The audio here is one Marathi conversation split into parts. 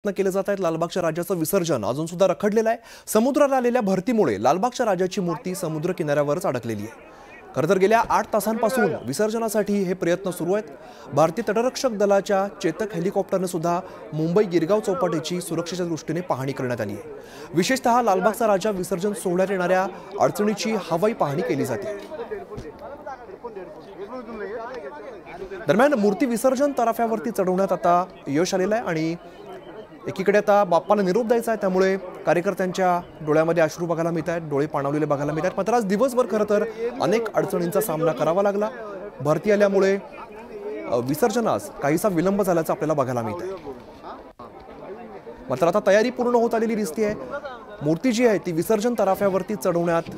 केले जात आहेत। लालबागच्या राजाचं विसर्जन अजून सुद्धा रखडलेलं आहे। समुद्राला आलेल्या भरतीमुळे लालबागच्या राजाची मूर्ती समुद्र किनाऱ्यावरच अडकलेली आहे। खरं तर गेल्या 8 तासांपासून विसर्जनासाठी हे प्रयत्न सुरू आहेत। भारतीय तटरक्षक दलाच्या चेतक हेलिकॉप्टरने सुद्धा मुंबई गिरगाव चौपाटीची सुरक्षेच्या दृष्टीने पाहणी करण्यात आली आहे। विशेषतः लालबागचा राजा विसर्जन सोहळ्यात येणाऱ्या अडचणीची हवाई पाहणी केली जाते। दरम्यान मूर्ती विसर्जन तराफ्यावरती चढवण्यात आता यश आलेलं आहे आणि एकीकडे आता बाप्पाला निरोप द्यायचा आहे, त्यामुळे कार्यकर्त्यांच्या डोळ्यामध्ये अश्रू बघायला मिळत आहेत, डोळे पाणावलेले बघायला मिळत आहेत। मात्र आज दिवसभर खरं तर अनेक अडचणींचा सामना करावा लागला। भरती आल्यामुळे विसर्जनास काहीसा विलंब झाल्याचं आपल्याला बघायला मिळत आहे। मात्र आता तयारी पूर्ण होत आलेली दिसते आहे। मूर्ती जी आहे ती विसर्जन तराफ्यावरती चढवण्यात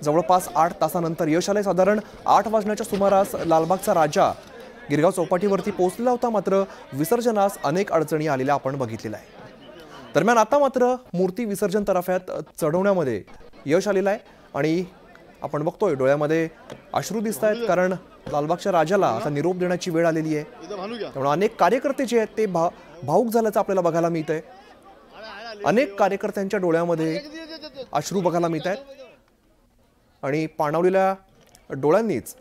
जवळपास 8 तासानंतर यश आले। साधारण 8 वाजण्याच्या सुमारास लालबागचा राजा गिरगाव चौपाटीवरती पोहोचलेला होता, मात्र विसर्जनास अनेक अडचणी आलेल्या आपण बघितलेल्या आहे। दरम्यान आता मात्र मूर्ती विसर्जन तराफ्यात चढवण्यामध्ये यश आलेलं आहे आणि आपण बघतोय डोळ्यामध्ये अश्रू दिसत आहेत, कारण लालबागच्या राजाला आता निरोप देण्याची वेळ आलेली आहे। त्यामुळे अनेक कार्यकर्ते जे आहेत ते भावुक झाल्याचं आपल्याला बघायला मिळतंय। अनेक कार्यकर्त्यांच्या डोळ्यामध्ये अश्रू बघायला मिळत आहेत आणि पाणावलेल्या डोळ्यांनीच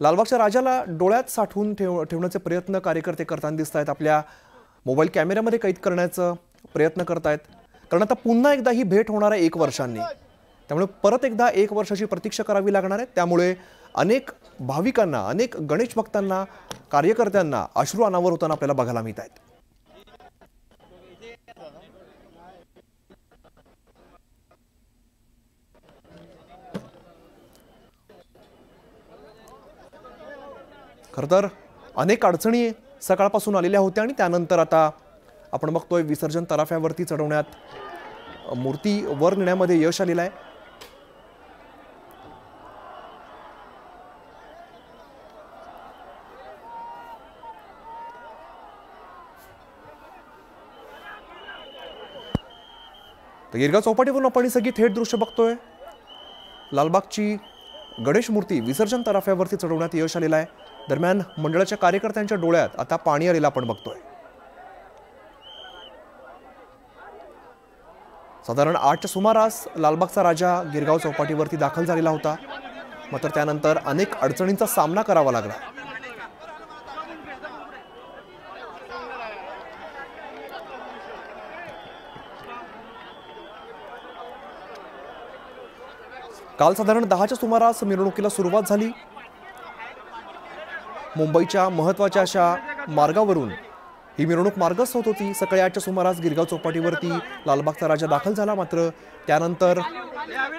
लालबागच्या राजाला डोळ्यात साठवून ठेवण्याचे प्रयत्न कार्यकर्ते करताना दिसत आहेत। आपल्या मोबाईल कॅमेऱ्यामध्ये कैद करण्याचा प्रयत्न करतायत, कारण आता पुन्हा एकदा ही भेट होणार आहे 1 वर्षांनी। त्यामुळे परत एकदा 1 वर्षाची प्रतीक्षा करावी लागणार आहे। त्यामुळे अनेक भाविकांना, अनेक गणेश भक्तांना, कार्यकर्त्यांना अश्रू अनावर होताना आपल्याला बघायला मिळत आहेत। खरं तर अनेक अडचणी सकाळपासून आलेल्या होत्या आणि त्यानंतर आता आपण बघतोय विसर्जन तराफ्यावरती चढवण्यात मूर्ती वर नेण्यामध्ये यश आलेलं आहे। तर गिरगाव चौपाटीवरून आपण सगळी थेट दृश्य बघतोय। लालबागची गणेश मूर्ती विसर्जन तराफ्यावरती चढवण्यात यश आलेलं आहे। दरम्यान मंडळाच्या कार्यकर्त्यांच्या डोळ्यात आता पाणी आलेलं आपण बघतोय। साधारण 8च्या सुमारास लालबागचा राजा गिरगाव चौपाटीवरती दाखल झालेला होता, मात्र त्यानंतर अनेक अडचणींचा सामना करावा लागला। काल साधारण 10च्या सुमारास मिरवणुकीला सुरुवात झाली। मुंबईच्या महत्त्वाच्या अशा मार्गावरून ही मिरवणूक मार्गस्थ होत होती। सकाळी 8च्या सुमारास गिरगाव चौपाटीवरती लालबागचा राजा दाखल झाला, मात्र त्यानंतर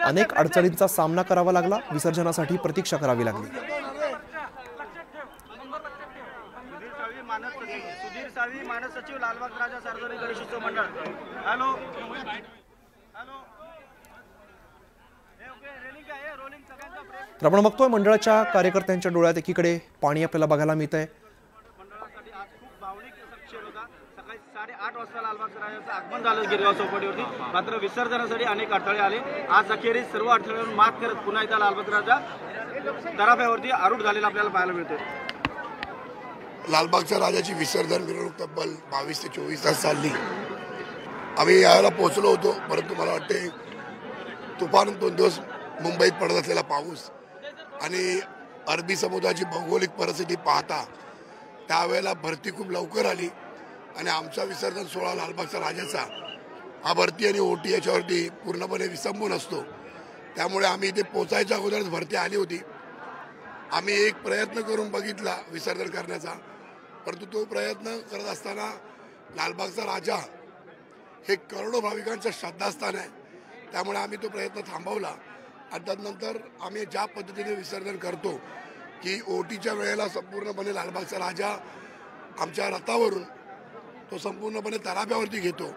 अनेक अडचणींचा सामना करावा लागला। विसर्जनासाठी प्रतीक्षा करावी लागली। तर आपण बघतोय मंडळाच्या कार्यकर्त्यांच्या डोळ्यात एकीकडे पाणी आपल्याला बघायला मिळतंय। सकाळी 8:30 वाजता लालबागच्या राजाचं आगमन झालं गिरगाव चौपाटीवरती, मात्र विसर्जनासाठी अनेक अडथळे आले। आज अखेरीस सर्व अडथळ्यांवर मात करत पुन्हा एकदा लालबागचा राजा तराफ्यावरती आरूढ झालेला आपल्याला पाहायला मिळतोय। लालबागच्या राजाची विसर्जन मिरवणूक तब्बल 22 ते 24 तास चालली। आम्ही यायला पोहोचलो होतो, परंतु मला वाटते तुफान 2 दिवस मुंबईत पडत असलेला पाऊस आणि अरबी समुद्राची भौगोलिक परिस्थिती पाहता त्यावेळेला भरती खूप लवकर आली आणि आमचा विसर्जन सोहळा लालबागच्या राजाचा हा भरती आणि ओटी याच्यावरती पूर्णपणे विसंबून असतो। त्यामुळे आम्ही इथे पोचायच्या अगोदरच भरती आली होती। आम्ही एक प्रयत्न करून बघितला विसर्जन करण्याचा, परंतु तो प्रयत्न करत असताना लालबागचा राजा हे करोडो भाविकांचं श्रद्धास्थान आहे, त्यामुळे आम्ही तो प्रयत्न थांबवला आणि त्यानंतर आम्ही ज्या पद्धतीने विसर्जन करतो की ओटीच्या वेळेला संपूर्णपणे लालबागचा राजा आमच्या रथावरून तो संपूर्णपणे तराफ्यावरती घेतो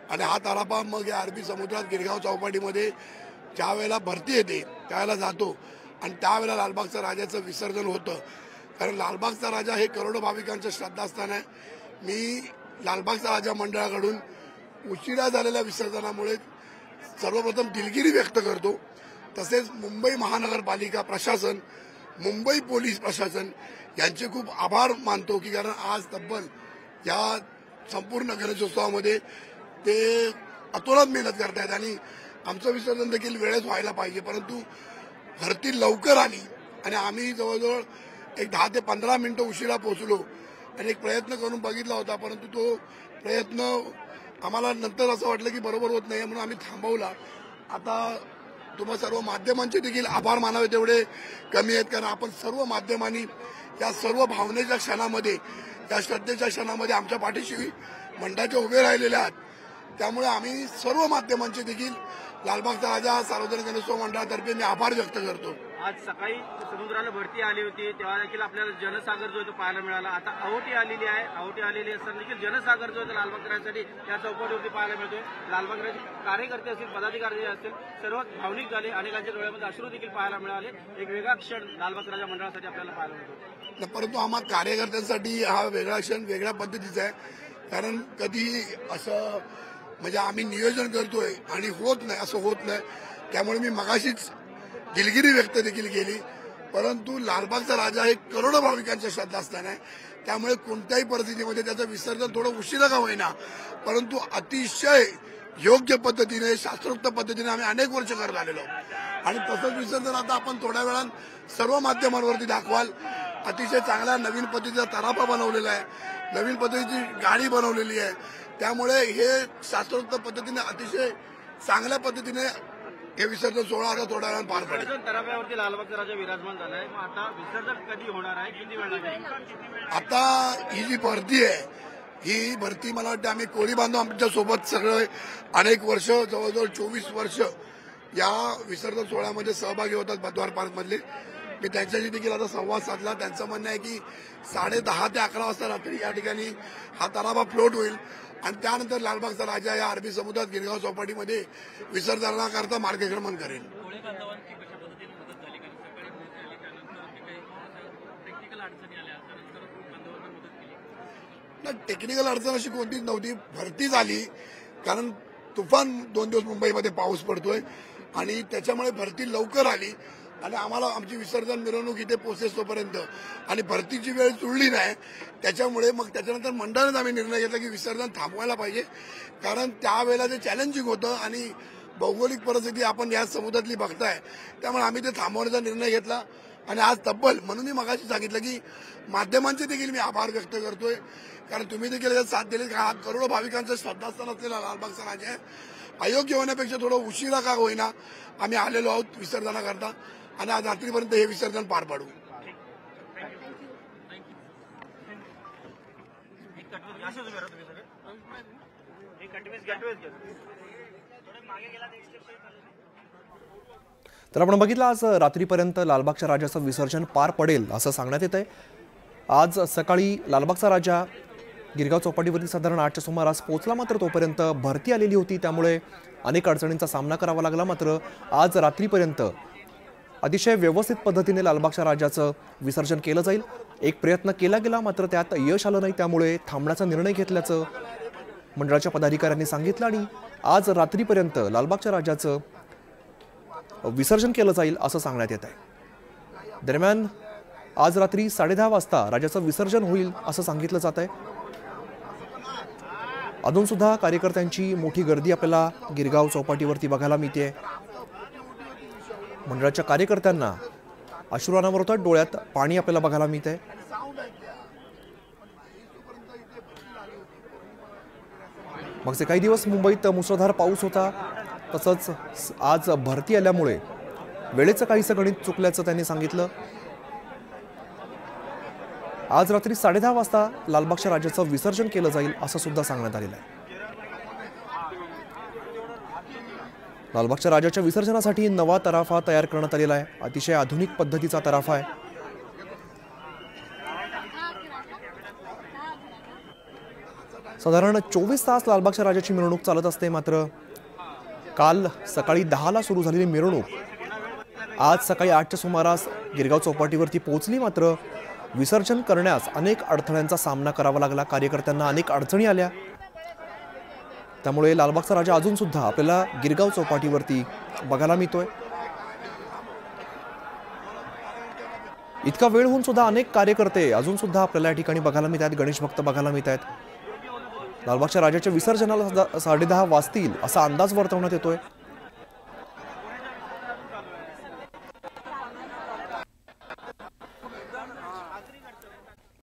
आणि हा तराफा मग या अरबी समुद्रात गिरगाव चौपाटीमध्ये ज्या वेळेला भरती येते त्यावेळेला जातो आणि त्यावेळेला लालबागच्या राजाचं विसर्जन होतं। कारण लालबागचा राजा हे करोडो भाविकांचं श्रद्धास्थान आहे। मी लालबागचा राजा मंडळाकडून उशिरा झालेल्या विसर्जनामुळे सर्वप्रथम दिलगिरी व्यक्त करतो। तसेच मुंबई महानगरपालिका प्रशासन, मुंबई पोलीस प्रशासन यांचे खूप आभार मानतो की कारण आज तब्बल या संपूर्ण गणेशोत्सवामध्ये ते अतोनात मेहनत करतायत आणि आमचं विसर्जन देखील वेळेत व्हायला पाहिजे, परंतु भरती लवकर आली आणि आम्ही जवळजवळ एक 10 ते 15 मिनिटं उशिरा पोहोचलो आणि एक प्रयत्न करून बघितला होता, परंतु तो प्रयत्न आम्हाला नंतर असं वाटलं की बरोबर होत नाही म्हणून आम्ही थांबवला. आता तुम्हा सर्व माध्यमांचे देखील आभार मानावे तेवढे कमी आहेत, कारण आपण सर्व माध्यमांनी या सर्व भावनेच्या क्षणामध्ये, त्या श्रद्धेच्या क्षणामध्ये आमच्या पाठीशी मंडळाचे उभे राहिलेले आहात. त्यामुळे आम्ही सर्व माध्यमांचे देखील लालबागचा राजा सार्वजनिक गणेशोत्सव मंडळातर्फे मी आभार व्यक्त करतो. आज सकाळी समुद्राला भरती आली होती तेव्हा देखील आपल्याला जनसागर जो आहे तो पाहायला मिळाला. आता अहोटी आलेली आहे. अहोटी आलेली असताना देखील जनसागर जो आहे लालबागसाठी त्या चौपाटीवरती पाहायला मिळतोय. लालबागचे कार्यकर्ते असतील, पदाधिकारी असतील, सर्व भावनिक झाले. अनेकांच्या डोळ्यामध्ये अश्रू देखील पाहायला मिळाले. एक वेगळा क्षण लालबागचा राजा मंडळासाठी आपल्याला पाहायला मिळतो. परंतु आम्हा कार्यकर्त्यांसाठी हा वेगळा क्षण वेगळ्या पद्धतीचा आहे, कारण कधी असं म्हणजे आम्ही नियोजन करतोय आणि होत नाही, असं होत नाही. त्यामुळे मी मगाशीच दिलगिरी व्यक्त देखील केली, परंतु लालबागचा राजा हे करोडो भाविकांच्या श्रद्धास्थान आहे. त्यामुळे कोणत्याही परिस्थितीमध्ये त्याचं विसर्जन थोडं उशिरा का होईना, परंतु अतिशय योग्य पद्धतीने, शास्त्रोक्त पद्धतीने आम्ही अनेक वर्ष करत आलेलो आणि तसंच विसर्जन आता आपण थोड्या वेळात सर्व माध्यमांवरती दाखवाल. अतिशय चांगला नवीन पद्धतीचा तराफा बनवलेला आहे, नवीन पद्धतीची गाडी बनवलेली आहे. त्यामुळे हे शास्त्रोक्त पद्धतीने अतिशय चांगल्या पद्धतीने हे विसर्जन सोहळा आता थोड्या वेळात पार पडेल. विसर्जन तराफ्यावरती लालबागचा राजा विराजमान झालाय. मग आता विसर्जन कधी होणार आहे, किती वेळ लागेल? आता ही जी भरती आहे, ही भरती मला वाटतं आम्ही कोळी बांधव आमच्या सोबत सगळे अनेक वर्ष, जवळजवळ 24 वर्ष या विसर्जन सोहळ्यामध्ये सहभागी होतात बद्वार पार्क मधले. मी त्यांच्याशी देखील आता संवाद साधला. त्यांचं म्हणणं आहे की 10:30 ते 11 वाजता रात्री या ठिकाणी हा तराफा फ्लोट होईल आणि त्यानंतर लालबागचा राजा या अरबी समुद्रात गिरगाव चौपाटीमध्ये विसर्जनाकरता मार्गक्रमण करेल. टेक्निकल अडचण अशी कोणतीच नव्हती. भरती झाली कारण तुफान 2 दिवस मुंबईमध्ये पाऊस पडतोय आणि त्याच्यामुळे भरती लवकर आली आणि आम्हाला आमची विसर्जन मिरवणूक इथे पोहोचेस तोपर्यंत आणि भरतीची वेळ जुळली नाही. त्याच्यामुळे मग त्याच्यानंतर मंडळाने आम्ही निर्णय घेतला की विसर्जन थांबवायला पाहिजे, कारण त्यावेळेला ते चॅलेंजिंग होतं आणि भौगोलिक परिस्थिती आपण या समुद्रातली बघताय. त्यामुळे आम्ही ते थांबवण्याचा निर्णय घेतला आणि आज तब्बल, म्हणून मी मगाशी सांगितलं की माध्यमांचे देखील मी आभार व्यक्त करतोय, कारण तुम्ही देखील यात साथ दिली. हा करोडो भाविकांचं श्रद्धास्थान असलेला लालबागचा राजा आहे. अयोग्य होण्यापेक्षा थोडं उशिरा का होईना आम्ही आलेलो आहोत विसर्जनाकरता आणि आज रात्रीपर्यंत हे विसर्जन पार पाडू. तर आपण बघितलं आज रात्रीपर्यंत लालबागच्या राजाचं विसर्जन पार पडेल असं सांगण्यात येत आहे. आज सकाळी लालबागचा राजा गिरगाव चौपाटीवरती साधारण 8च्या सुमारास पोहोचला, मात्र तोपर्यंत भरती आलेली होती, त्यामुळे अनेक अडचणींचा सामना करावा लागला. मात्र आज रात्रीपर्यंत अतिशय व्यवस्थित पद्धतीने लालबागच्या राजाचं विसर्जन केलं जाईल. एक प्रयत्न केला गेला, मात्र त्यात यश आलं नाही, त्यामुळे थांबण्याचा निर्णय घेतल्याचं मंडळाच्या पदाधिकाऱ्यांनी सांगितलं आणि आज रात्रीपर्यंत लालबागच्या राजाचं विसर्जन केलं जाईल असं सांगण्यात येत आहे. दरम्यान आज रात्री 10:30 वाजता राजाचं विसर्जन होईल असं सांगितलं जात आहे. अजून सुद्धा कार्यकर्त्यांची मोठी गर्दी आपल्याला गिरगाव चौपाटीवरती बघायला मिळते. मंडळाच्या कार्यकर्त्यांना अश्रू होतात, डोळ्यात पाणी आपल्याला बघायला मिळतंय. मागचे काही दिवस मुंबईत मुसळधार पाऊस होता, तसंच आज भरती आल्यामुळे वेळेचं काहीसं गणित चुकल्याचं त्यांनी सांगितलं. आज रात्री 10:30 वाजता लालबागच्या राजाचं विसर्जन केलं जाईल असं सुद्धा सांगण्यात आलेलं आहे. लालबागच्या राजाच्या विसर्जनासाठी नवा तराफा तयार करण्यात आलेला आहे. अतिशय आधुनिक पद्धतीचा तराफा आहे. साधारण 24 तास लालबागच्या राजाची मिरवणूक चालत असते, मात्र काल सकाळी 10ला सुरू झालेली मिरवणूक आज सकाळी 8च्या सुमारास गिरगाव चौपाटीवरती पोहोचली. मात्र विसर्जन करण्यास अनेक अडथळ्यांचा सामना करावा लागला. कार्यकर्त्यांना अनेक अडचणी आल्या, त्यामुळे लालबागचा राजा अजून सुद्धा आपल्याला गिरगाव चौपाटीवरती बघायला मिळतोय. इतका वेळ होऊन सुद्धा अनेक कार्यकर्ते अजून सुद्धा आपल्याला या ठिकाणी बघायला मिळत आहेत. गणेश भक्त बघायला मिळत आहेत. लालबागच्या राजाच्या विसर्जनाला 10:30 वाजतील असा अंदाज वर्तवण्यात येतोय.